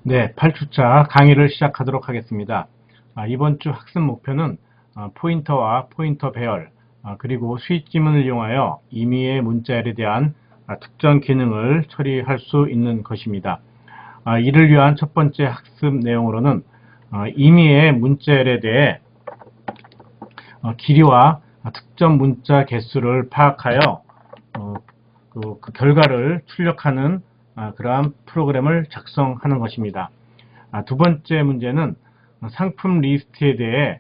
네, 8주차 강의를 시작하도록 하겠습니다. 이번 주 학습 목표는 포인터와 포인터 배열, 그리고 수익 지문을 이용하여 임의의 문자열에 대한 특정 기능을 처리할 수 있는 것입니다. 이를 위한 첫 번째 학습 내용으로는 임의의 문자열에 대해 길이와 특정 문자 개수를 파악하여 그 결과를 출력하는 그러한 프로그램을 작성하는 것입니다. 두 번째 문제는 상품 리스트에 대해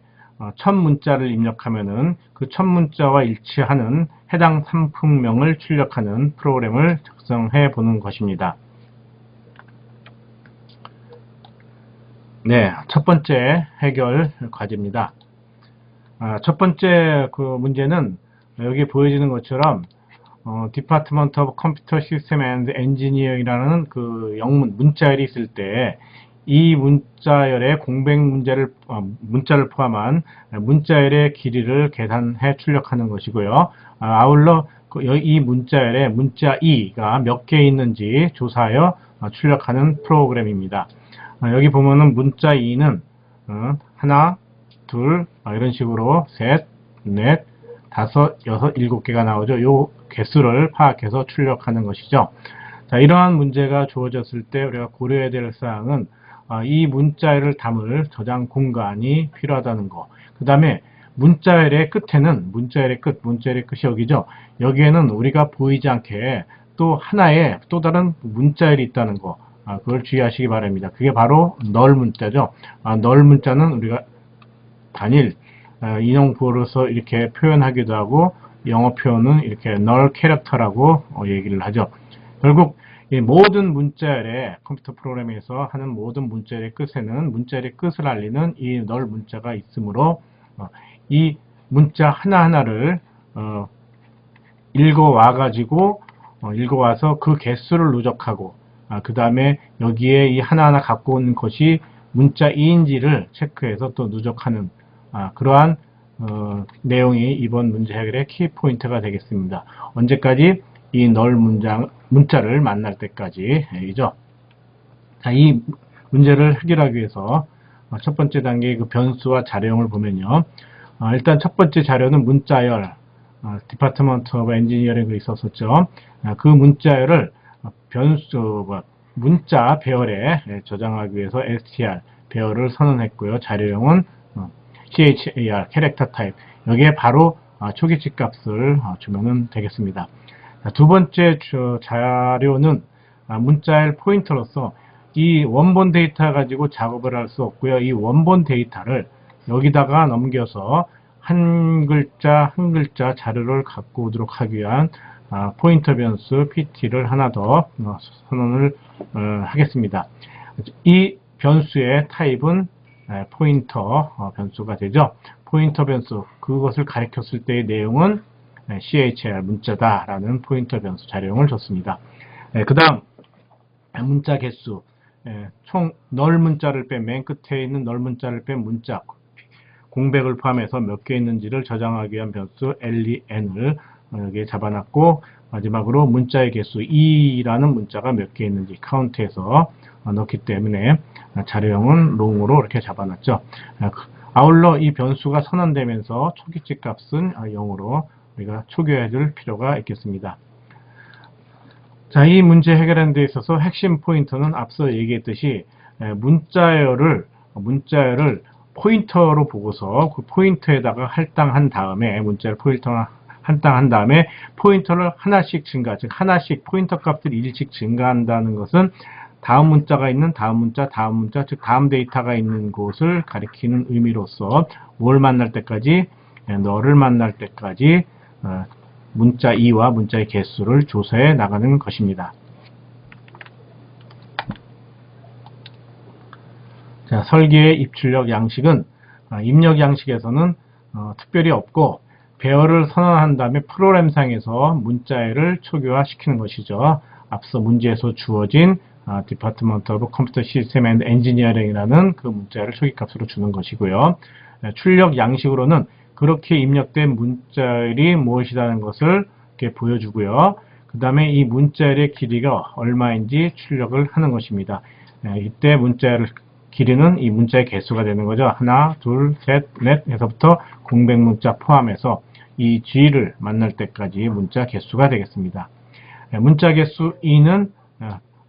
첫 문자를 입력하면은 그 첫 문자와 일치하는 해당 상품명을 출력하는 프로그램을 작성해 보는 것입니다. 네, 첫 번째 해결 과제입니다. 첫 번째 그 문제는 여기 보여지는 것처럼 Department of Computer System and Engineering이라는 그 영문 문자열이 있을 때 이 문자열의 공백 문자를 포함한 문자열의 길이를 계산해 출력하는 것이고요. 아울러 이 문자열에 문자 E가 몇 개 있는지 조사하여 출력하는 프로그램입니다. 여기 보면은 문자 E는 하나, 둘, 이런 식으로 셋, 넷, 다섯, 여섯, 일곱 개가 나오죠. 요 개수를 파악해서 출력하는 것이죠. 자, 이러한 문제가 주어졌을 때 우리가 고려해야 될 사항은 이 문자열을 담을 저장 공간이 필요하다는 거. 그 다음에 문자열의 끝에는 문자열의 끝이 여기죠. 여기에는 우리가 보이지 않게 또 하나의 또 다른 문자열이 있다는 거. 그걸 주의하시기 바랍니다. 그게 바로 널 문자죠. 널 문자는 우리가 단일 인용부호로서 이렇게 표현하기도 하고 영어 표현은 이렇게 null 캐릭터라고 얘기를 하죠. 결국 이 모든 문자열의 컴퓨터 프로그램에서 하는 모든 문자열의 끝에는 문자열의 끝을 알리는 이 null 문자가 있으므로 이 문자 하나하나를 읽어와서 그 개수를 누적하고 그 다음에 여기에 이 하나하나 갖고 온 것이 문자 2인지를 체크해서 또 누적하는 그러한 내용이 이번 문제 해결의 키포인트가 되겠습니다. 언제까지? 이 널 문자를 만날 때까지이죠. 자, 이 문제를 해결하기 위해서 첫 번째 단계의 그 변수와 자료형을 보면요. 일단 첫 번째 자료는 문자열, Department of Engineering이 있었었죠. 그 문자열을 문자 배열에 저장하기 위해서 str 배열을 선언했고요. 자료형은 char, 캐릭터 타입. 여기에 바로 초기치 값을 주면 되겠습니다. 두 번째 자료는 문자열 포인터로서 이 원본 데이터 가지고 작업을 할 수 없고요. 이 원본 데이터를 여기다가 넘겨서 한 글자 한 글자 자료를 갖고 오도록 하기 위한 포인터 변수 pt를 하나 더 선언을 하겠습니다. 이 변수의 타입은 포인터 변수가 되죠. 포인터 변수, 그것을 가리켰을 때의 내용은 char 문자다라는 포인터 변수 자료형을 줬습니다. 그 다음 문자 개수, 총 널 문자를 뺀 맨 끝에 있는 널 문자를 뺀 문자 공백을 포함해서 몇 개 있는지를 저장하기 위한 변수 len을 여기에 잡아놨고, 마지막으로 문자의 개수 2라는 문자가 몇 개 있는지 카운트해서 넣기 때문에 자료형은 long으로 이렇게 잡아놨죠. 아울러 이 변수가 선언되면서 초기치 값은 0으로 우리가 초기화해 줄 필요가 있겠습니다. 자, 이 문제 해결하는 데 있어서 핵심 포인터는 앞서 얘기했듯이 문자열을 포인터로 보고서 그 포인터에다가 할당한 다음에 문자열 포인터 할당한 다음에 포인터를 하나씩 증가, 즉 하나씩 포인터 값들이 일씩 증가한다는 것은 다음 문자가 있는 다음 문자, 즉 다음 데이터가 있는 곳을 가리키는 의미로서 뭘 만날 때까지, 너를 만날 때까지 문자 2와 문자의 개수를 조사해 나가는 것입니다. 자, 설계의 입출력 양식은 입력 양식에서는 특별히 없고 배열을 선언한 다음에 프로그램상에서 문자열을 초기화시키는 것이죠. 앞서 문제에서 주어진 Department of Computer System and Engineering이라는 그 문자열을 초기값으로 주는 것이고요. 출력 양식으로는 그렇게 입력된 문자열이 무엇이라는 것을 이렇게 보여주고요. 그 다음에 이 문자열의 길이가 얼마인지 출력을 하는 것입니다. 이때 문자열 길이는 이 문자의 개수가 되는 거죠. 하나, 둘, 셋, 넷 에서부터 공백 문자 포함해서 이 G를 만날 때까지 문자 개수가 되겠습니다. 문자 개수 E는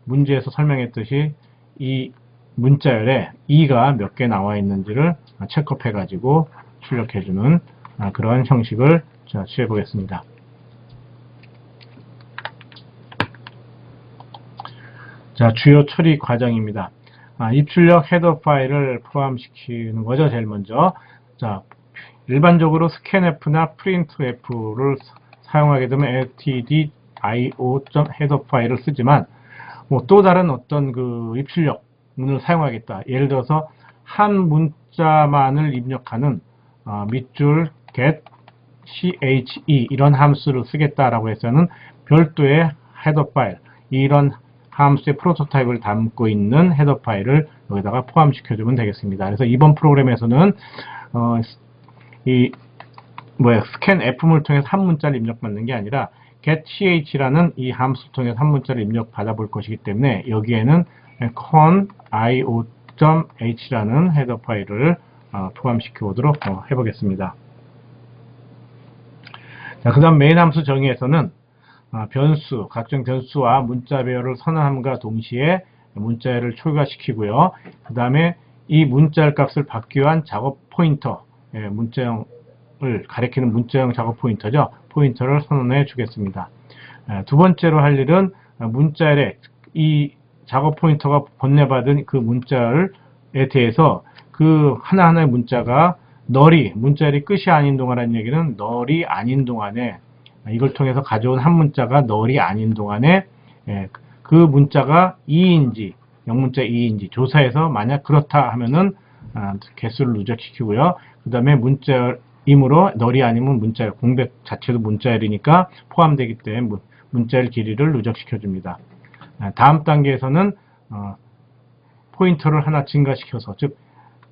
문제에서 설명했듯이 이 문자열에 E가 몇 개 나와 있는지를 체크해 가지고 출력해주는 그런 형식을 취해 보겠습니다. 자, 주요 처리 과정입니다. 입출력 헤더 파일을 포함시키는 거죠, 제일 먼저. 자, 일반적으로 scanf나 printf를 사용하게 되면 stdio.header 파일을 쓰지만, 또 다른 어떤 그 입출력문을 사용하겠다. 예를 들어서 한 문자만을 입력하는 밑줄 get che 이런 함수를 쓰겠다라고 해서는 별도의 헤더 파일, 이런 함수의 프로토타입을 담고 있는 헤더 파일을 여기다가 포함시켜주면 되겠습니다. 그래서 이번 프로그램에서는 scanf문을 통해서 한 문자를 입력받는 게 아니라 getch라는 이 함수를 통해서 한 문자를 입력받아 볼 것이기 때문에 여기에는 conio.h라는 헤더 파일을 포함시켜 보도록 해보겠습니다. 자, 그 다음 메인 함수 정의에서는 변수, 각종 변수와 문자 배열을 선언함과 동시에 문자열을 초기화시키고요. 그 다음에 이 문자열 값을 받기 위한 작업 포인터, 문자형을 가리키는 문자형 작업 포인터죠. 포인터를 선언해 주겠습니다. 두 번째로 할 일은 문자열에 이 작업 포인터가 번뇌받은 그 문자열에 대해서 그 하나하나의 문자가 문자열이 끝이 아닌 동안이라는 얘기는 널이 아닌 동안에, 이걸 통해서 가져온 한 문자가 널이 아닌 동안에 그 문자가 2인지 영문자 2인지 조사해서 만약 그렇다 하면은 개수를 누적시키고요. 그 다음에 문자열이므로 널이 아니면 문자열, 공백 자체도 문자열이니까 포함되기 때문에 문자열 길이를 누적시켜 줍니다. 다음 단계에서는 포인터를 하나 증가시켜서, 즉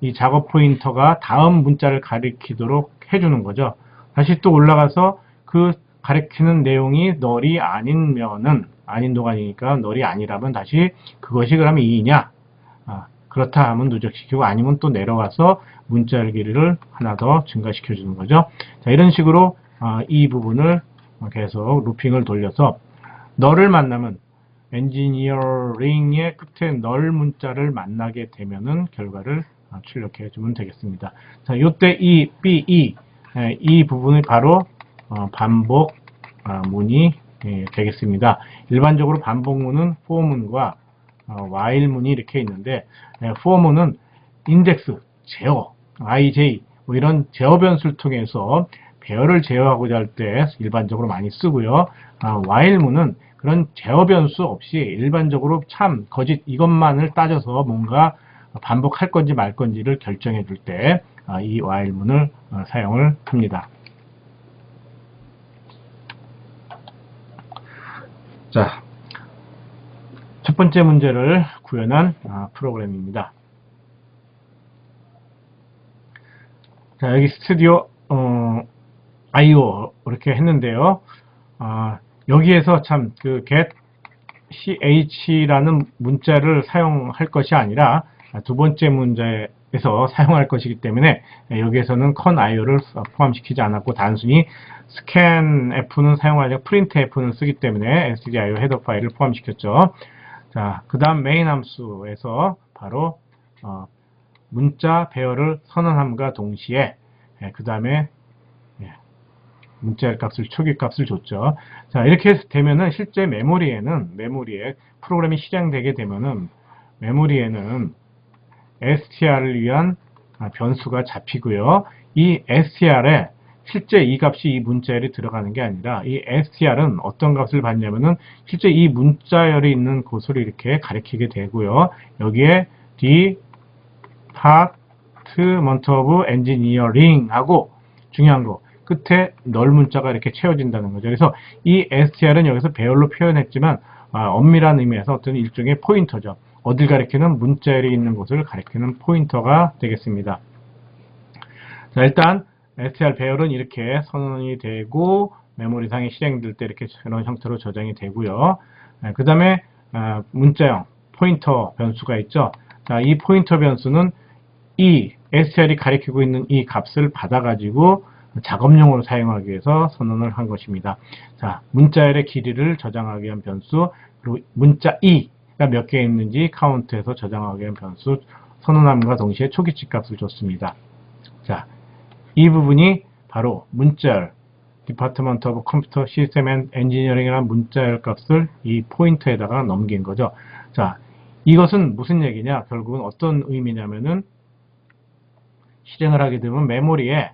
이 작업 포인터가 다음 문자를 가리키도록 해주는 거죠. 다시 또 올라가서 그 가리키는 내용이 널이 아니면은, 아닌 동안이니까 널이 아니라면 다시 그것이 그러면 2이냐? 그렇다 하면 누적시키고, 아니면 또 내려와서 문자열 길이를 하나 더 증가시켜 주는 거죠. 자, 이런 식으로 이 부분을 계속 루핑을 돌려서 널을 만나면 엔지니어링의 끝에 널 문자를 만나게 되면은 결과를 출력해 주면 되겠습니다. 자, 요때 이 BE 이 부분이 바로 반복 문이 되겠습니다. 일반적으로 반복문은 for문과 while문이 이렇게 있는데, for문은 인덱스, 제어, ij 이런 제어 변수를 통해서 배열을 제어하고자 할 때 일반적으로 많이 쓰고요. while문은 그런 제어 변수 없이 일반적으로 참 거짓 이것만을 따져서 뭔가 반복할 건지 말 건지를 결정해 줄 때 이 while문을 사용을 합니다. 자, 첫 번째 문제를 구현한 프로그램입니다. 자, 여기 스튜디오 IO 이렇게 했는데요. 여기에서 참 그 getch라는 문자를 사용할 것이 아니라 두 번째 문제에서 사용할 것이기 때문에 여기에서는 conio를 포함시키지 않았고 단순히 scanf는 사용하지 않고 printf는 쓰기 때문에 stdio 헤더 파일을 포함시켰죠. 자, 그 다음 메인 함수에서 바로 문자 배열을 선언함과 동시에 그 다음에 문자열 값을 초기 값을 줬죠. 자, 이렇게 되면은 실제 메모리에 프로그램이 실행되게 되면은 메모리에는 str을 위한 변수가 잡히고요. 이 str에 실제 이 값이 이 문자열이 들어가는 게 아니라 이 str은 어떤 값을 받냐면은 실제 이 문자열이 있는 곳을 이렇게 가리키게 되고요. 여기에 Department of Engineering 하고 중요한 거 끝에 널 문자가 이렇게 채워진다는 거죠. 그래서 이 str은 여기서 배열로 표현했지만 엄밀한 의미에서 어떤 일종의 포인터죠. 어딜 가리키는 문자열이 있는 곳을 가리키는 포인터가 되겠습니다. 자, 일단 str 배열은 이렇게 선언이 되고 메모리상에 실행될 때 이렇게 이런 형태로 저장이 되고요. 그 다음에 문자형 포인터 변수가 있죠. 자, 이 포인터 변수는 이 str이 가리키고 있는 이 값을 받아가지고 작업용으로 사용하기 위해서 선언을 한 것입니다. 자, 문자열의 길이를 저장하기 위한 변수, 그리고 문자 e가 몇 개 있는지 카운트해서 저장하기 위한 변수 선언함과 동시에 초기치 값을 줬습니다. 자, 이 부분이 바로 문자열, Department of Computer System and Engineering이라는 문자열 값을 이 포인터에다가 넘긴 거죠. 자, 이것은 무슨 얘기냐? 결국은 어떤 의미냐면은 실행을 하게 되면 메모리에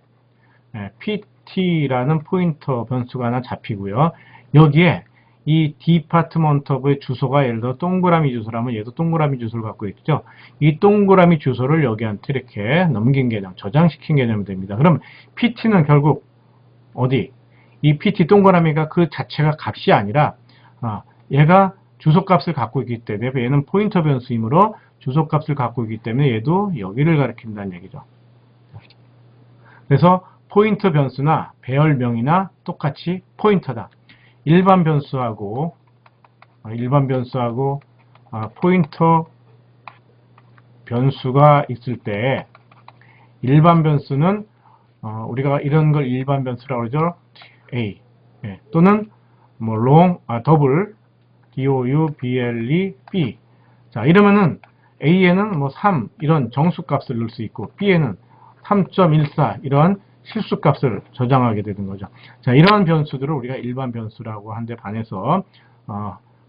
pt라는 포인터 변수가 하나 잡히고요. 여기에 이 Department of의 주소가 예를 들어 동그라미 주소라면 얘도 동그라미 주소를 갖고 있죠. 이 동그라미 주소를 여기한테 이렇게 넘긴 개념, 저장시킨 개념이 됩니다. 그럼 pt는 결국 어디? 이 pt 동그라미가 그 자체가 값이 아니라 얘가 주소값을 갖고 있기 때문에 얘는 포인터 변수이므로 주소값을 갖고 있기 때문에 얘도 여기를 가리킨다는 얘기죠. 그래서 포인터 변수나 배열명이나 똑같이 포인터다. 일반 변수하고 포인터 변수가 있을 때 일반 변수는 우리가 이런 걸 일반 변수라고 그러죠. A 또는 뭐 더블 double b. 자, 이러면은 A에는 뭐 3 이런 정수값을 넣을 수 있고 B에는 3.14 이런 실수값을 저장하게 되는 거죠. 자, 이러한 변수들을 우리가 일반 변수라고 하는데 반해서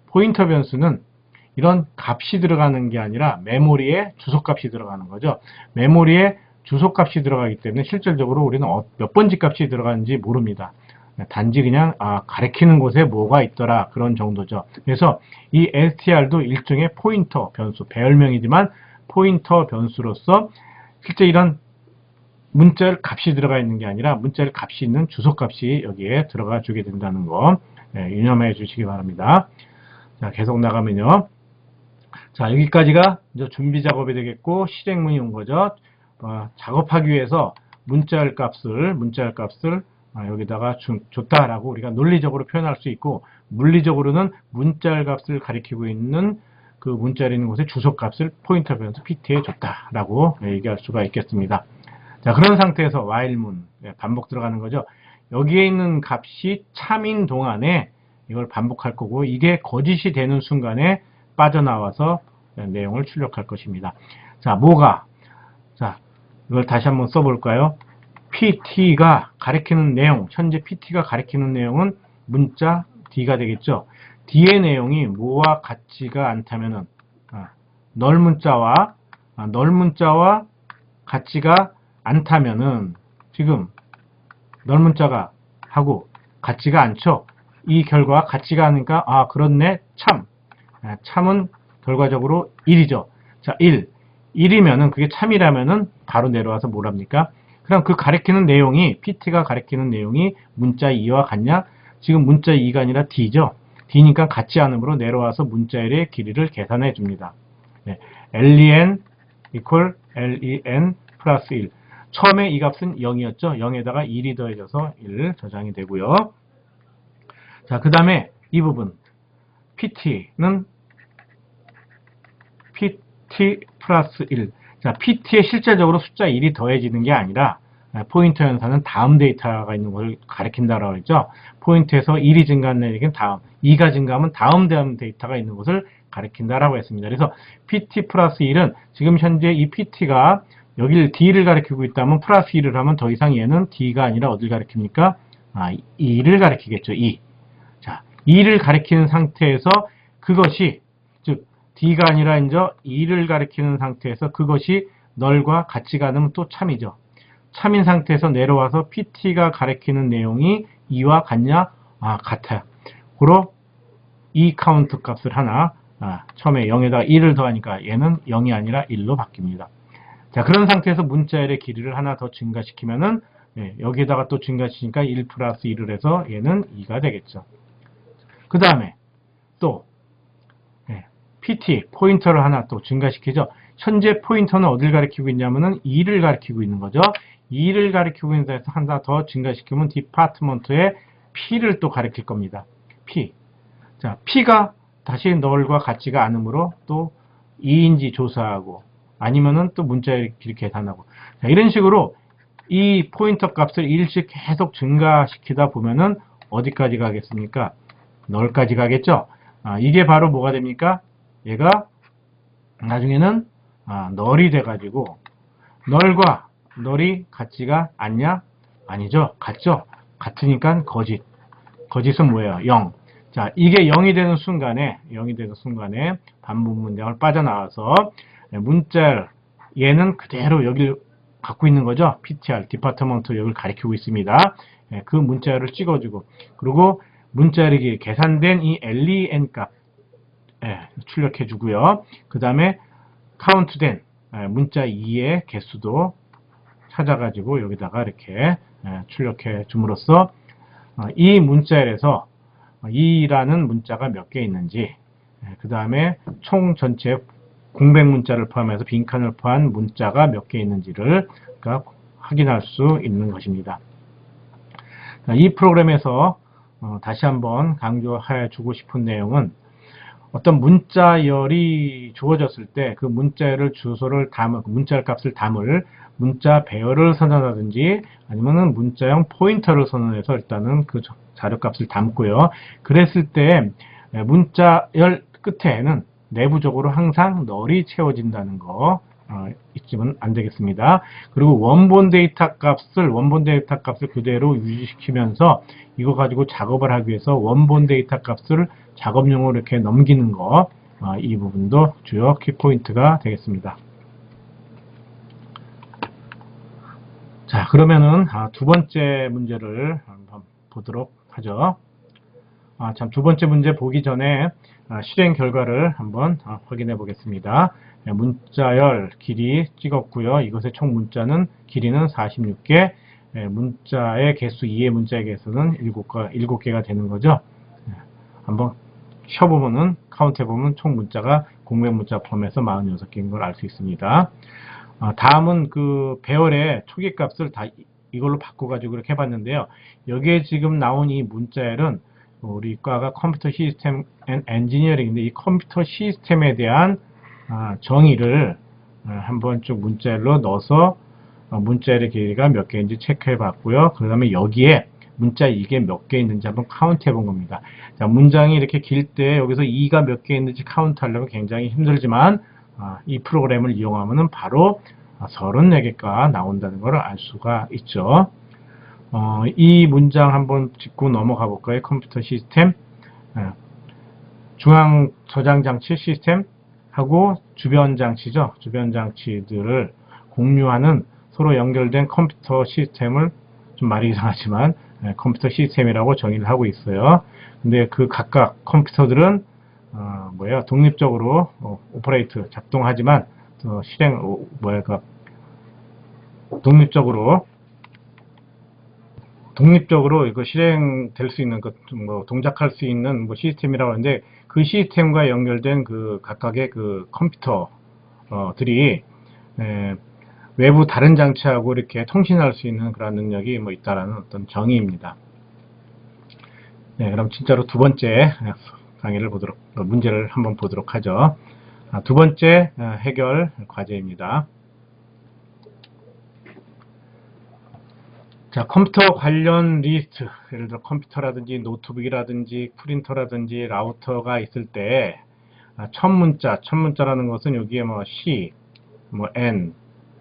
포인터 변수는 이런 값이 들어가는 게 아니라 메모리에 주소값이 들어가는 거죠. 메모리에 주소값이 들어가기 때문에 실질적으로 우리는 몇 번지 값이 들어가는지 모릅니다. 단지 그냥 가리키는 곳에 뭐가 있더라 그런 정도죠. 그래서 이 str도 일종의 포인터 변수, 배열명이지만 포인터 변수로서 실제 이런 문자열 값이 들어가 있는 게 아니라 문자열 값이 있는 주소값이 여기에 들어가 주게 된다는 거 유념해 주시기 바랍니다. 자, 계속 나가면요. 자, 여기까지가 이제 준비 작업이 되겠고 실행문이 온 거죠. 작업하기 위해서 문자열 값을 여기다가 줬다라고 우리가 논리적으로 표현할 수 있고, 물리적으로는 문자열 값을 가리키고 있는 그 문자열 있는 곳에 주소값을 포인터 변수 pt에 줬다라고 얘기할 수가 있겠습니다. 자, 그런 상태에서 while문 반복 들어가는 거죠. 여기에 있는 값이 참인 동안에 이걸 반복할 거고, 이게 거짓이 되는 순간에 빠져나와서 내용을 출력할 것입니다. 자, 자, 이걸 다시 한번 써볼까요? pt가 가리키는 내용, 현재 pt가 가리키는 내용은 문자 d가 되겠죠. d의 내용이 뭐와 같지가 않다면은 널 문자와 같지가 않다면은 지금 널 문자가 하고 같지가 않죠. 이 결과가 같지가 않으니까 그렇네, 참은 결과적으로 1이죠. 자, 1이면은 그게 참이라면은 바로 내려와서 뭐랍니까? 그럼 그 가리키는 내용이 pt가 가리키는 내용이 문자 2와 같냐? 지금 문자 2가 아니라 d죠. d니까 같지 않으므로 내려와서 문자열의 길이를 계산해 줍니다. len equal len 플러스 1. 처음에 이 값은 0이었죠. 0에다가 1이 더해져서 1 저장이 되고요. 자, 그 다음에 이 부분 pt는 pt 플러스 1. 자, pt에 실제적으로 숫자 1이 더해지는 게 아니라 포인터 연산은 다음 데이터가 있는 걸 가리킨다라고 했죠. 포인트에서 1이 증가하는 얘기는 다음, 2가 증가하면 다음 데이터가 있는 것을 가리킨다라고 했습니다. 그래서 pt 플러스 1은 지금 현재 이 pt가 여기를 d를 가리키고 있다면 플러스 1을 하면 더 이상 얘는 d가 아니라 어딜 가리킵니까? 2를 가리키겠죠. 2. 자, 2를 가리키는 상태에서 그것이, 즉 d가 아니라 이제 2를 가리키는 상태에서 그것이 널과 같지가 않으면 또 참이죠. 참인 상태에서 내려와서 pt가 가리키는 내용이 2와 같냐? 같아요. 그로 이 카운트 값을 하나, 처음에 0에다가 1을 더하니까 얘는 0이 아니라 1로 바뀝니다. 자, 그런 상태에서 문자열의 길이를 하나 더 증가시키면은 여기에다가 또 증가시키니까 1 플러스 1을 해서 얘는 2가 되겠죠. 그 다음에 또 PT, 포인터를 하나 또 증가시키죠. 현재 포인터는 어딜 가리키고 있냐면은 2를 가리키고 있는 거죠. 2를 가리키고 있는 데서 하나 더 증가시키면 디파트먼트의 P를 또 가리킬 겁니다. P. 자, P가 다시 널과 같지가 않으므로 또 2인지 조사하고 아니면은 또 문자를 계산하고. 자, 이런 식으로 이 포인터 값을 1씩 계속 증가시키다 보면은 어디까지 가겠습니까? 널까지 가겠죠? 이게 바로 뭐가 됩니까? 얘가 나중에는 널이 돼가지고 널과 널이 같지가 않냐? 아니죠. 같죠? 같으니까 거짓. 거짓은 뭐예요? 0. 자, 이게 0이 되는 순간에 반문 문장을 빠져나와서 문자 얘는 그대로 여기를 갖고 있는 거죠. PTR, 디파트먼트 여기를 가리키고 있습니다. 그 문자를 찍어주고 그리고 문자력이 계산된 이 len 값 출력해 주고요. 그 다음에 카운트된 문자 2의 개수도 찾아가지고 여기다가 이렇게 출력해 줌으로써 이 문자열에서 2라는 문자가 몇 개 있는지 그 다음에 총 전체 공백 문자를 포함해서 빈칸을 포함한 문자가 몇 개 있는지를 확인할 수 있는 것입니다. 이 프로그램에서 다시 한번 강조해 주고 싶은 내용은 어떤 문자열이 주어졌을 때 그 문자열 주소를 담을 문자열 값을 담을 문자 배열을 선언하든지 아니면은 문자형 포인터를 선언해서 일단은 그 자료 값을 담고요. 그랬을 때 문자열 끝에는 내부적으로 항상 널이 채워진다는 거 잊으면 안 되겠습니다. 그리고 원본 데이터 값을 그대로 유지시키면서 이거 가지고 작업을 하기 위해서 원본 데이터 값을 작업용으로 이렇게 넘기는 거, 이 부분도 주요 키포인트가 되겠습니다. 자, 그러면은 두 번째 문제를 한번 보도록 하죠. 참, 두 번째 문제 보기 전에 실행 결과를 한번 확인해 보겠습니다. 문자열 길이 찍었고요. 이것의 총 문자는 길이는 46개, 문자의 개수 2의 문자의 개수는 7개가 되는 거죠. 한번 쉬어보면은 카운트해보면 총 문자가 공백 문자 포함해서 46개인 걸 알 수 있습니다. 다음은 그 배열의 초기 값을 다 이걸로 바꿔가지고 이렇게 해봤는데요. 여기에 지금 나온 이 문자열은 우리 과가 컴퓨터 시스템 앤 엔지니어링인데 이 컴퓨터 시스템에 대한 정의를 한번 쭉 문자열로 넣어서 문자열의 길이가 몇 개인지 체크해 봤고요. 그 다음에 여기에 문자 이게 몇 개 있는지 한번 카운트 해 본 겁니다. 자, 문장이 이렇게 길 때 여기서 2가 몇 개 있는지 카운트 하려면 굉장히 힘들지만 이 프로그램을 이용하면 바로 34개가 나온다는 걸 알 수가 있죠. 이 문장 한번 짚고 넘어가 볼까요? 컴퓨터 시스템, 중앙 저장 장치 시스템 하고 주변 장치죠. 주변 장치들을 공유하는 서로 연결된 컴퓨터 시스템을 좀 말이 이상하지만 컴퓨터 시스템이라고 정의를 하고 있어요. 근데 그 각각 컴퓨터들은 독립적으로 오퍼레이트 작동하지만 독립적으로 이거 실행될 수 있는 동작할 수 있는 시스템이라고 하는데 그 시스템과 연결된 그 각각의 그 컴퓨터들이 외부 다른 장치하고 이렇게 통신할 수 있는 그런 능력이 있다라는 어떤 정의입니다. 네, 그럼 진짜로 두 번째 강의를 문제를 한번 보도록 하죠. 두 번째 해결 과제입니다. 자, 컴퓨터 관련 리스트, 예를 들어 컴퓨터라든지 노트북이라든지 프린터라든지 라우터가 있을 때 첫 문자라는 것은 여기에 C, N,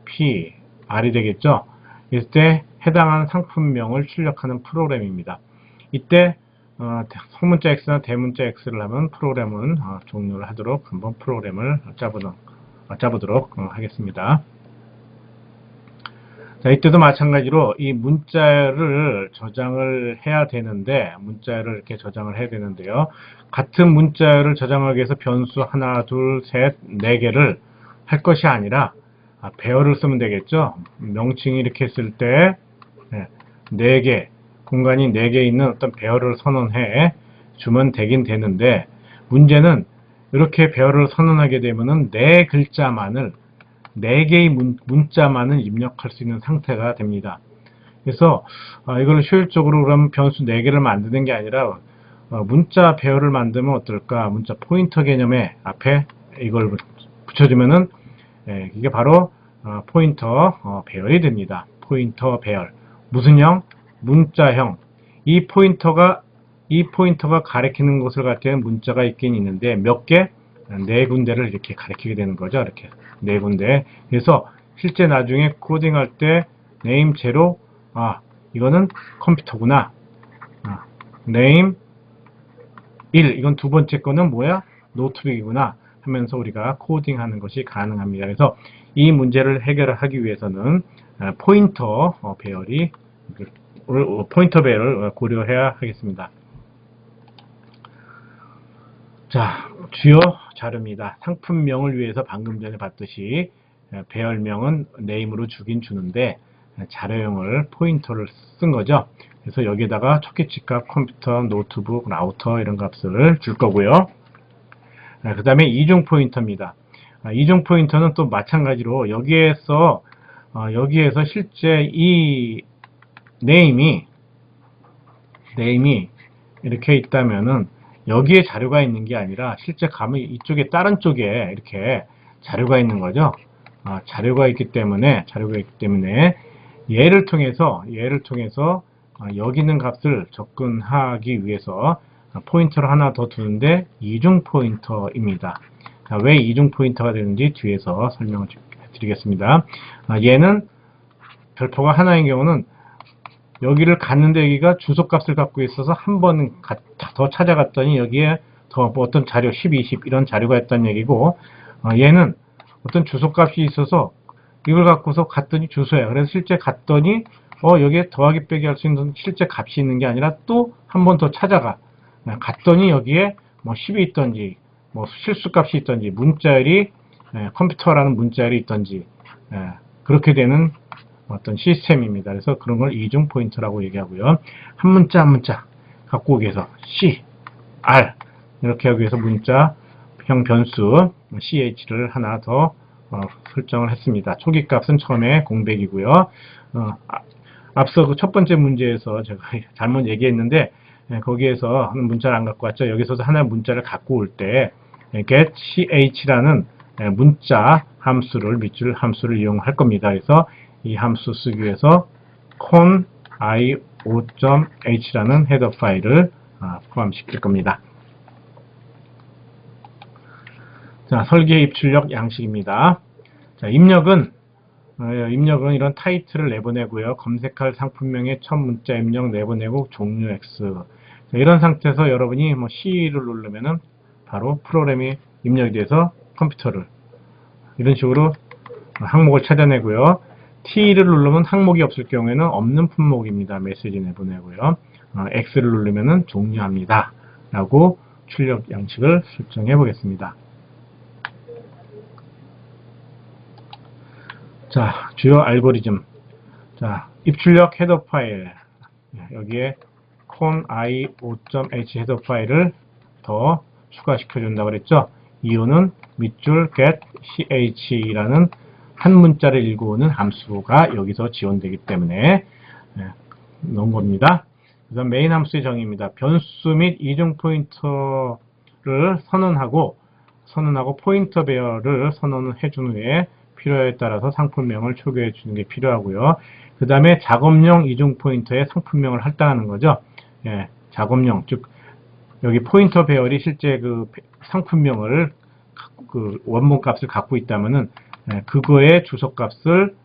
P, R이 되겠죠. 이럴 때 해당하는 상품명을 출력하는 프로그램입니다. 이때 소문자 X나 대문자 X를 하면 프로그램은 종료를 하도록 한번 프로그램을 짜보도록 하겠습니다. 자, 이때도 마찬가지로 이 문자를 저장을 해야 되는데 문자를 이렇게 저장을 해야 되는데요. 같은 문자를 저장하기 위해서 변수 하나, 둘, 셋, 네 개를 할 것이 아니라 배열을 쓰면 되겠죠. 명칭이 이렇게 했을 때 네 개, 공간이 4개 있는 어떤 배열을 선언해 주면 되긴 되는데 문제는 이렇게 배열을 선언하게 되면은 네 글자만을, 네 개의 문자만을 입력할 수 있는 상태가 됩니다. 그래서 이걸 효율적으로 그럼 변수 4개를 만드는 게 아니라 문자 배열을 만들면 어떨까? 문자 포인터 개념에 앞에 이걸 붙여주면은 이게 바로 포인터 배열이 됩니다. 포인터 배열. 무슨 형? 문자형. 이 포인터가 가리키는 것을 가리키는 문자가 있긴 있는데 몇 개? 네 군데를 이렇게 가리키게 되는 거죠. 이렇게 네 군데. 그래서 실제 나중에 코딩할 때 name 제로, 이거는 컴퓨터구나. name 1, 이건 두 번째 거는 뭐야? 노트북이구나 하면서 우리가 코딩하는 것이 가능합니다. 그래서 이 문제를 해결하기 위해서는 포인터 배열을 고려해야 하겠습니다. 자, 주요 자료입니다. 상품명을 위해서 방금 전에 봤듯이 배열명은 name으로 주긴 주는데 자료형을 포인터를 쓴 거죠. 그래서 여기에다가 초기값 컴퓨터, 노트북, 라우터 이런 값을 줄 거고요. 그 다음에 이중 포인터입니다. 이중 포인터는 또 마찬가지로 여기에서 실제 이 name이 이렇게 있다면은 여기에 자료가 있는 게 아니라 실제 가면 이쪽에 다른 쪽에 이렇게 자료가 있는 거죠. 자료가 있기 때문에 얘를 통해서 여기 있는 값을 접근하기 위해서 포인터를 하나 더 두는데 이중 포인터입니다. 왜 이중 포인터가 되는지 뒤에서 설명을 드리겠습니다. 얘는 별표가 하나인 경우는 여기를 갔는데 여기가 주소값을 갖고 있어서 한 번 더 찾아갔더니 여기에 더 어떤 자료 10, 20 이런 자료가 있다는 얘기고, 얘는 어떤 주소값이 있어서 이걸 갖고서 갔더니 주소야. 그래서 실제 갔더니 여기에 더하기 빼기 할 수 있는 실제 값이 있는 게 아니라 또 한 번 더 찾아가. 갔더니 여기에 뭐 10이 있던지 뭐 실수값이 있던지 문자열이 컴퓨터라는 문자열이 있던지 그렇게 되는 어떤 시스템입니다. 그래서 그런 걸 이중 포인터라고 얘기하고요. 한 문자 한 문자 갖고 오기 위해서 C, R 이렇게 하기 위해서 문자형 변수 ch를 하나 더 설정을 했습니다. 초기 값은 처음에 공백이고요. 앞서 그 첫 번째 문제에서 제가 잘못 얘기했는데 거기에서 하는 문자를 안 갖고 왔죠. 여기서도 하나의 문자를 갖고 올 때 get ch라는 문자 함수를 밑줄 함수를 이용할 겁니다. 그래서 이 함수 쓰기 위해서 con io.h라는 헤더 파일을 포함시킬 겁니다. 자, 설계 입출력 양식입니다. 자, 입력은 이런 타이틀을 내보내고요. 검색할 상품명의 첫 문자 입력 내보내고 종류 X. 자, 이런 상태에서 여러분이 뭐 C를 누르면은 바로 프로그램이 입력이 돼서 컴퓨터를 이런 식으로 항목을 찾아내고요. T를 누르면 항목이 없을 경우에는 없는 품목입니다. 메시지 내보내고요. X를 누르면은 종료합니다. 라고 출력 양식을 설정해 보겠습니다. 자, 주요 알고리즘. 자, 입출력 헤더 파일. 여기에 con io.h 헤더 파일을 더 추가시켜 준다고 그랬죠. 이유는 밑줄 get ch라는 한 문자를 읽어오는 함수가 여기서 지원되기 때문에 넣은 겁니다. 그래서 메인 함수의 정의입니다. 변수 및 이중 포인터를 선언하고 포인터 배열을 선언을 해준 후에 필요에 따라서 상품명을 초기화해 주는 게 필요하고요. 그 다음에 작업용 이중 포인터에 상품명을 할당하는 거죠. 작업용, 즉 여기 포인터 배열이 실제 그 상품명을 그 원본 값을 갖고 있다면은 그거의 주소값을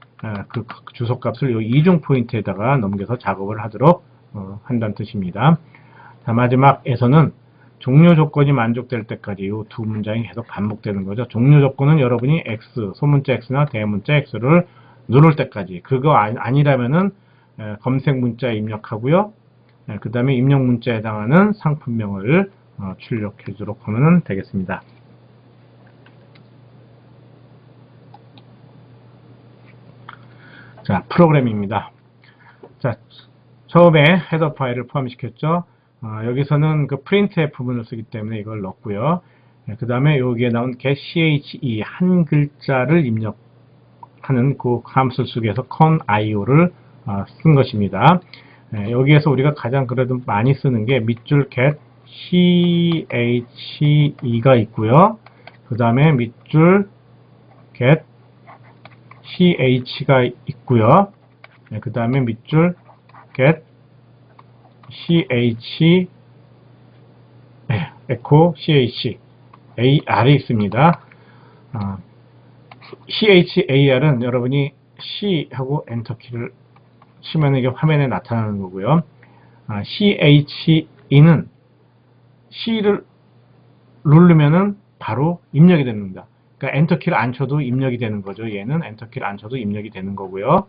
이 이중 포인트에다가 넘겨서 작업을 하도록 한다는 뜻입니다. 자, 마지막에서는 종료 조건이 만족될 때까지 이 두 문장이 계속 반복되는 거죠. 종료 조건은 여러분이 X, 소문자 X나 대문자 X를 누를 때까지. 그거 아니라면은 검색 문자 입력하고요. 그 다음에 입력 문자에 해당하는 상품명을 출력해 주도록 하면 되겠습니다. 자, 프로그램입니다. 자, 처음에 헤더 파일을 포함시켰죠. 여기서는 그 printf 부분을 쓰기 때문에 이걸 넣었고요. 그 다음에 여기에 나온 get che 한 글자를 입력하는 그 함수 속에서 conio를 쓴 것입니다. 여기에서 우리가 가장 그래도 많이 쓰는 게 밑줄 get che가 있고요. 그 다음에 밑줄 get ch가 있고요. 그 다음에 밑줄 get ch echo ch ar이 있습니다. char은 여러분이 C 하고 엔터키를 치면 이게 화면에 나타나는 거고요. che는 C를 누르면은 바로 입력이 됩니다. 그러니까 엔터키를 안 쳐도 입력이 되는 거죠. 얘는 엔터키를 안 쳐도 입력이 되는 거고요.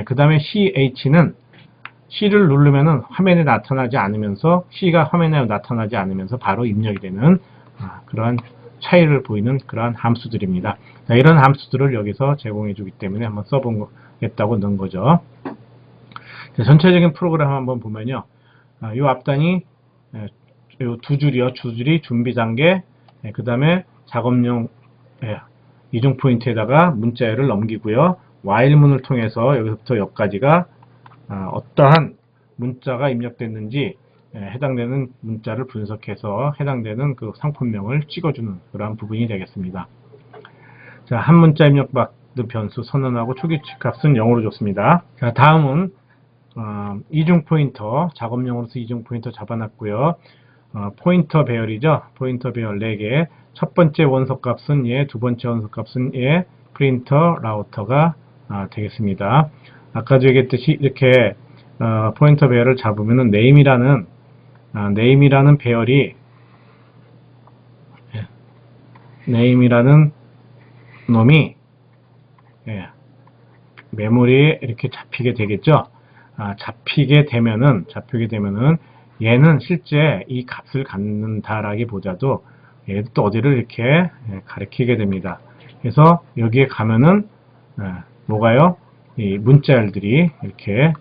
그 다음에 ch는 C를 누르면은 화면에 나타나지 않으면서 C가 화면에 나타나지 않으면서 바로 입력이 되는 그러한 차이를 보이는 그러한 함수들입니다. 자, 이런 함수들을 여기서 제공해 주기 때문에 한번 써보겠다고 넣은 거죠. 자, 전체적인 프로그램 한번 보면요. 이 앞단이 요 두 줄이요. 두 줄이 준비 단계, 그 다음에 작업용 이중 포인트에다가 문자열을 넘기고요. while문을 통해서 여기서부터 여기까지가 어떠한 문자가 입력됐는지 해당되는 문자를 분석해서 해당되는 그 상품명을 찍어주는 그러한 부분이 되겠습니다. 자, 한 문자 입력 받은 변수 선언하고 초기치 값은 0으로 줬습니다. 자, 다음은 이중 포인터, 작업용으로서 이중 포인터 잡아놨고요. 포인터 배열이죠. 포인터 배열 4개. 첫 번째 원소 값은 얘, 두 번째 원소 값은 얘, 프린터, 라우터가 되겠습니다. 아까도 얘기했듯이 이렇게 포인터 배열을 잡으면은 name이라는 배열이 name이라는 놈이 메모리에 이렇게 잡히게 되겠죠. 잡히게 되면은 얘는 실제 이 값을 갖는다라기보다도 얘도 또 어디를 이렇게 가리키게 됩니다. 그래서 여기에 가면은 뭐가요? 이 문자열들이 이렇게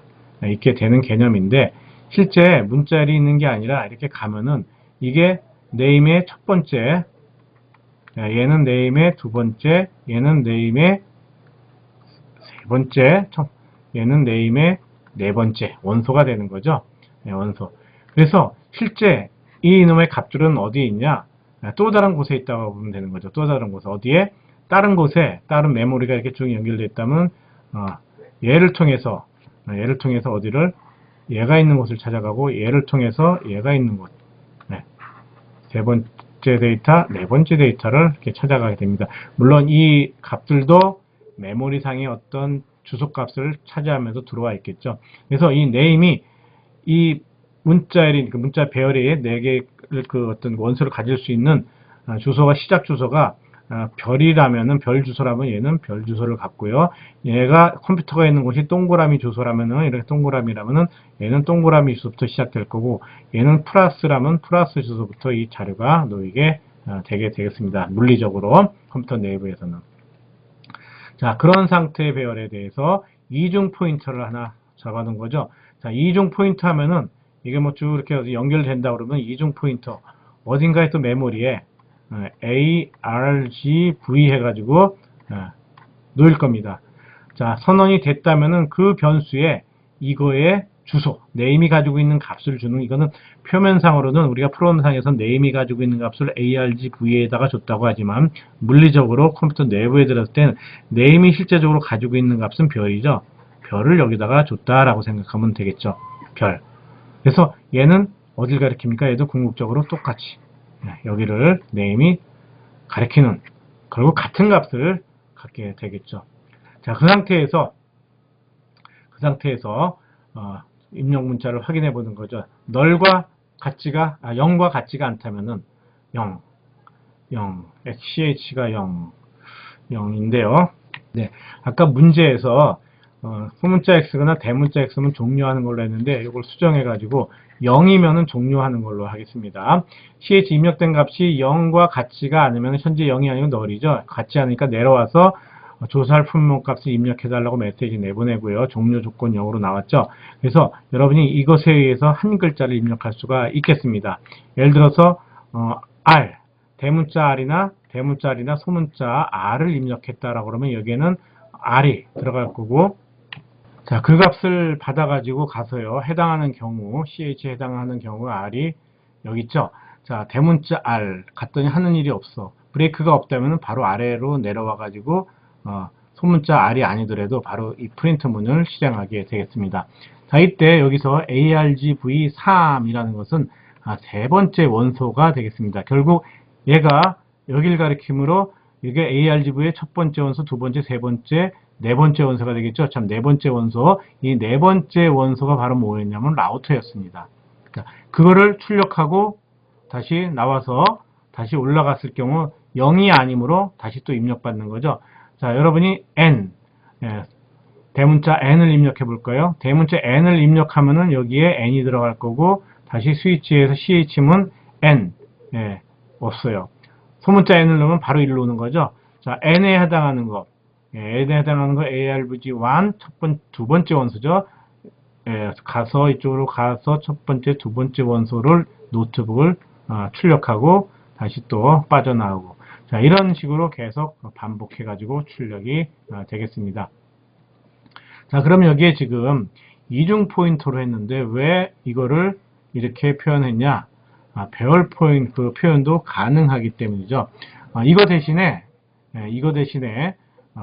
있게 되는 개념인데, 실제 문자열이 있는 게 아니라 이렇게 가면은 이게 name의 첫 번째, 얘는 name의 두 번째, 얘는 name의 세 번째, 얘는 name의 네 번째 원소가 되는 거죠. 원소. 그래서 실제 이 놈의 값들은 어디에 있냐? 또 다른 곳에 있다고 보면 되는 거죠. 또 다른 곳에. 어디에? 다른 곳에, 다른 메모리가 이렇게 쭉 연결되어 있다면 얘를 통해서 어디를? 얘가 있는 곳을 찾아가고, 얘를 통해서 얘가 있는 곳. 세 번째 데이터, 네 번째 데이터를 이렇게 찾아가게 됩니다. 물론 이 값들도 메모리상의 어떤 주소값을 차지하면서 들어와 있겠죠. 그래서 이 name이 이 문자열이, 그 문자 배열의 4개를 그 어떤 원소를 가질 수 있는 주소가, 시작 주소가 별이라면은, 별 주소라면 얘는 별 주소를 갖고요. 얘가 컴퓨터가 있는 곳이 동그라미 주소라면은, 이렇게 동그라미라면은 얘는 동그라미 주소부터 시작될 거고, 얘는 플러스라면 플러스 주소부터 이 자료가 놓이게 되게 되겠습니다. 물리적으로 컴퓨터 내부에서는. 자, 그런 상태의 배열에 대해서 이중 포인터를 하나 잡아둔 거죠. 자, 이중 포인터 하면은 이게 뭐 쭉 이렇게 연결된다 그러면 이중 포인터 어딘가에 또 메모리에 A, R, G, V 해가지고 놓일 겁니다. 자, 선언이 됐다면은 그 변수에 이거의 주소, name이 가지고 있는 값을 주는, 이거는 표면상으로는 우리가 프로그램상에서 name이 가지고 있는 값을 argv에다가 줬다고 하지만, 물리적으로 컴퓨터 내부에 들었을 때는 name이 실제적으로 가지고 있는 값은 별이죠. 별을 여기다가 줬다라고 생각하면 되겠죠. 별. 그래서 얘는 어딜 가리킵니까? 얘도 궁극적으로 똑같이 여기를 name이 가리키는, 그리고 같은 값을 갖게 되겠죠. 자, 그 상태에서 입력 문자를 확인해 보는 거죠. 널과 같지가 0과 같지가 않다면은 0, ch가 0인데요. 네, 아까 문제에서 소문자 x거나 대문자 x면 종료하는 걸로 했는데, 이걸 수정해 가지고 0이면은 종료하는 걸로 하겠습니다. ch 입력된 값이 0과 같지가 않으면 현재 0이 아니고 널이죠. 같지 않으니까 내려와서 조사할 품목 값을 입력해 달라고 메시지 내보내고요. 종료 조건 0으로 나왔죠. 그래서 여러분이 이것에 의해서 한 글자를 입력할 수가 있겠습니다. 예를 들어서 R, 대문자 R이나 소문자 R을 입력했다라고 그러면 여기에는 R이 들어갈 거고, 자, 그 값을 받아가지고 가서요, 해당하는 경우, CH에 해당하는 경우 R이 여기 있죠. 자, 대문자 R 갔더니 하는 일이 없어. 브레이크가 없다면 바로 아래로 내려와가지고 소문자 R이 아니더라도 바로 이 프린트 문을 실행하게 되겠습니다. 자, 이때 여기서 argv3이라는 것은 세 번째 원소가 되겠습니다. 결국 얘가 여길 가리킴으로 이게 argv의 첫 번째 원소, 두 번째, 세 번째, 네 번째 원소가 되겠죠. 참, 네 번째 원소. 이 네 번째 원소가 바로 뭐였냐면 라우터였습니다. 그거를 출력하고 다시 나와서 다시 올라갔을 경우 0이 아니므로 다시 또 입력받는 거죠. 자, 여러분이 N, 대문자 N을 입력해 볼까요? 대문자 N을 입력하면은 여기에 N이 들어갈 거고, 다시 스위치에서 CH문 N, 없어요. 소문자 N을 넣으면 바로 일로 오는 거죠. 자, N에 해당하는 거, N에 해당하는 거 ARVG1 두 번째 원소죠. 이쪽으로 가서 첫 번째, 두 번째 원소를 노트북을 출력하고 다시 또 빠져나오고, 자, 이런 식으로 계속 반복해 가지고 출력이 되겠습니다. 자, 그럼 여기에 지금 이중 포인터로 했는데 왜 이거를 이렇게 표현했냐? 배열 포인트 그 표현도 가능하기 때문이죠. 이거 대신에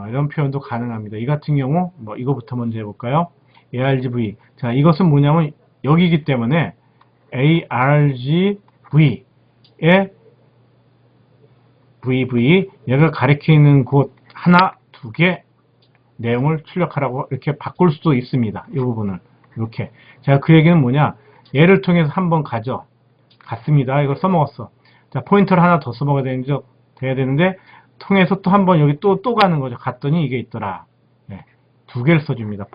이런 표현도 가능합니다. 이 같은 경우 뭐 이거부터 먼저 해볼까요? argv. 자, 이것은 뭐냐면 여기기 때문에 argv의 VV, 얘가 가리키는 곳 하나, 두 개 내용을 출력하라고 이렇게 바꿀 수도 있습니다. 이 부분을 이렇게. 자, 그 얘기는 뭐냐? 얘를 통해서 한번 갔습니다. 이걸 써먹었어. 자, 포인터를 하나 더 써먹어야 되는데 통해서 또 한번 여기 또 가는 거죠. 갔더니 이게 있더라. 두 개를 써줍니다.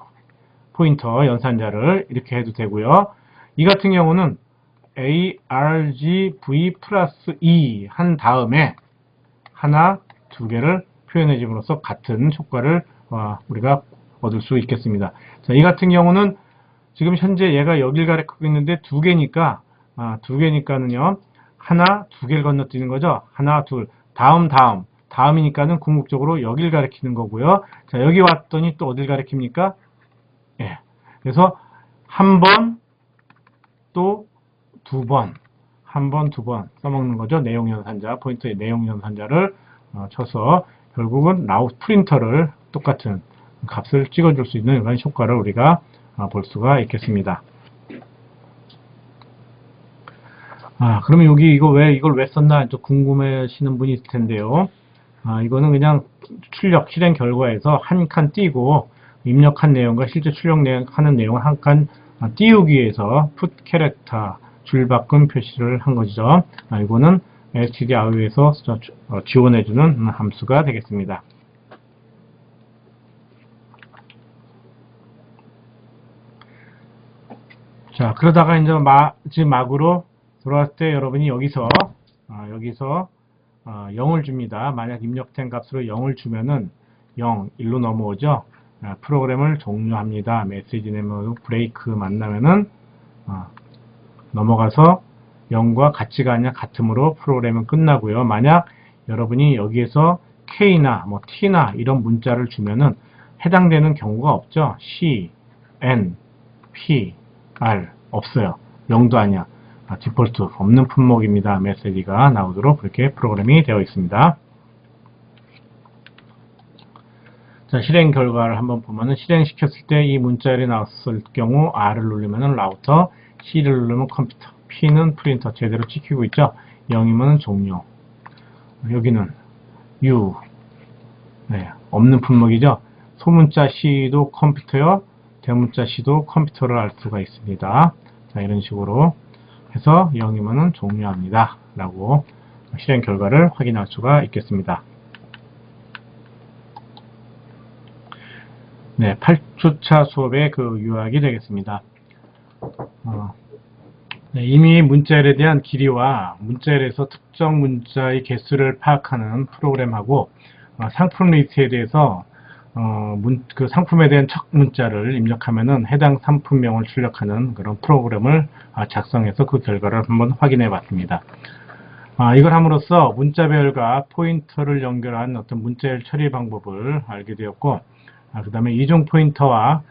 포인터 연산자를 이렇게 해도 되고요. 이 같은 경우는 argv 플러스 2 한 다음에 하나, 두 개를 표현해 줌으로써 같은 효과를 우리가 얻을 수 있겠습니다. 자, 이 같은 경우는 지금 현재 얘가 여길 가리키고 있는데 두 개니까는요, 하나, 두 개를 건너뛰는 거죠. 하나, 둘, 다음이니까는 궁극적으로 여길 가리키는 거고요. 자, 여기 왔더니 또 어딜 가리킵니까? 그래서 한 번, 또 두 번, 한 번, 두 번 써먹는 거죠. 내용 연산자, 포인터의 내용 연산자를 쳐서 결국은 프린터를 똑같은 값을 찍어줄 수 있는 이런 효과를 우리가 볼 수가 있겠습니다. 그러면 여기 이걸 왜 썼나 또 궁금해하시는 분이 있을 텐데요. 이거는 그냥 실행 결과에서 한 칸 띄고 입력한 내용과 실제 출력하는 내용을 한 칸 띄우기 위해서 put character 줄바꿈 표시를 한 것이죠. 이거는 stdio에서 지원해주는 함수가 되겠습니다. 자, 그러다가 이제 마지막으로 돌아왔을 때 여러분이 여기서 0을 줍니다. 만약 입력된 값으로 0을 주면은 0, 1로 넘어오죠. 프로그램을 종료합니다. 메시지 네모 브레이크 만나면은 넘어가서 0과 같이가 아니라 같음으로 프로그램은 끝나고요. 만약 여러분이 여기에서 K나 뭐 T나 이런 문자를 주면은 해당되는 경우가 없죠. C, N, P, R 없어요. 0도 아니야. 디폴트 없는 품목입니다. 메시지가 나오도록 그렇게 프로그램이 되어 있습니다. 자, 실행 결과를 한번 보면은 실행시켰을 때 이 문자열이 나왔을 경우 R을 누르면은 라우터, C를 누르면 컴퓨터, P는 프린터 제대로 찍히고 있죠. 0이면 종료. 여기는 U, 없는 품목이죠. 소문자 C도 컴퓨터요, 대문자 C도 컴퓨터를 알 수가 있습니다. 자, 이런 식으로 해서 0이면 종료합니다. 라고 실행 결과를 확인할 수가 있겠습니다. 네, 8주차 수업의 그 요약이 되겠습니다. 이미 문자열에 대한 길이와 문자열에서 특정 문자의 개수를 파악하는 프로그램하고 상품 리스트에 대해서 그 상품에 대한 첫 문자를 입력하면은 해당 상품명을 출력하는 그런 프로그램을 작성해서 그 결과를 한번 확인해 봤습니다. 이걸 함으로써 문자 배열과 포인터를 연결한 어떤 문자열 처리 방법을 알게 되었고, 그 다음에 이중 포인터와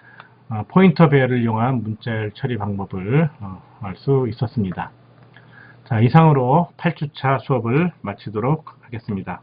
포인터 배열을 이용한 문자열 처리 방법을 알 수 있었습니다. 자, 이상으로 8주차 수업을 마치도록 하겠습니다.